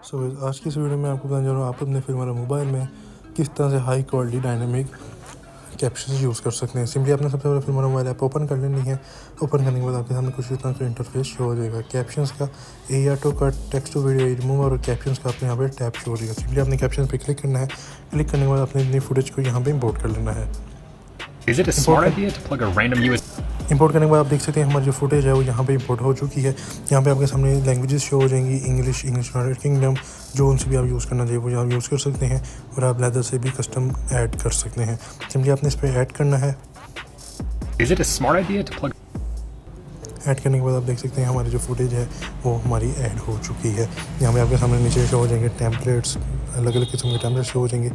सो आज की इस वीडियो में आपको बताने जा रहा हूँ आप अपने फिल्मोरा मोबाइल में किस तरह से high quality dynamic captions use कर सकते हैं। सिंपली आपने सबसे पहले फिल्मोरा मोबाइल ऐप ओपन कर लेनी है। ओपन करने के बाद आपके सामने कुछ इस तरह का इंटरफेस शो हो जाएगा। कैप्शंस का A auto cut, text to video remove और कैप्शंस का आपको यहाँ पे टैप शो हो जाएगा। सिंपली आपने कैप्शंस पे क्लिक करना है। क्लिक करने के बाद आपने अपनी फुटेज को यहाँ पे इंपोर्ट कर लेना है। Is it a smart idea to plug a random USB? Import करने के बाद आप देख सकते हैं हमारी जो फुटेज है वो यहाँ पे इंपोर्ट हो चुकी है। यहाँ पे आपके सामने लैंग्वेजेस शो हो जाएंगी, इंग्लिश, यूनाइटेड किंगडम, जो उनसे भी आप यूज़ करना चाहिए वो आप यूज़ कर सकते हैं। और आप लेदर से भी कस्टम ऐड कर सकते हैं। सिंपली आपने इस पर ऐड करना है। Is it a smart idea to plug? Add करने के बाद आप देख सकते हैं हमारी जो फुटेज है वो हमारी ऐड हो चुकी है। यहाँ पे आपके सामने नीचे शो हो जाएंगे टेम्पलेट्स, अलग अलग किस्म के टेम्पलेट्स शो हो जाएंगे,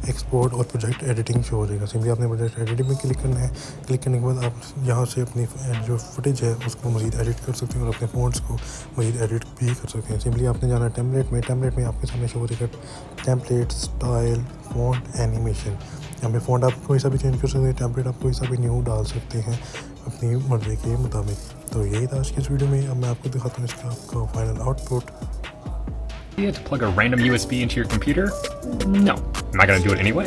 एक्सपोर्ट और प्रोजेक्ट एडिटिंग शो हो जाएगा। सिंपली आपने प्रोजेक्ट एडिटिंग में क्लिक करना है। क्लिक करने के बाद आप यहाँ से अपनी जो फुटेज है उसको मज़ीद एडिट कर सकते हैं और अपने फ़ॉन्ट्स को मज़ीद एडिट भी कर सकते हैं। सिंपली आपने जाना है टेम्पलेट में आपके सामने शो हो जाएगा टेम्पलेट, स्टाइल, फ़ॉन्ट, एनिमेशन। यहाँ पे फ़ॉन्ट आप कोई सा भी चेंज कर सकते हैं, टेम्पलेट आप कोई सा भी न्यू डाल सकते हैं अपनी मर्ज़ी के मुताबिक। तो यही था आज की इस वीडियो में। अब मैं आपको दिखाता हूँ इसका आपका final output. To plug a random USB into your computer? No. Am I going to do it anyway?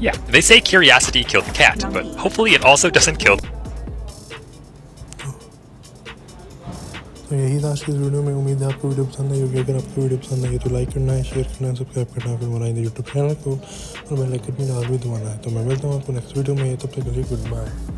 Yeah. They say curiosity killed the cat, but hopefully it also doesn't kill. तो यही था आज की इस video में। उम्मीद है आपको वीडियो पसंद आई होगी। अगर आपको वीडियो पसंद आई तो लाइक करना है, शेयर करना है, सब्सक्राइब करना है, फिर बनाएंगे यूट्यूब चैनल को और बेल आइकन भी डाल भी दबाना है। तो मैं मिलता हूँ आपको नेक्स्ट वीडियो में। तब तक के लिए गुड बाय।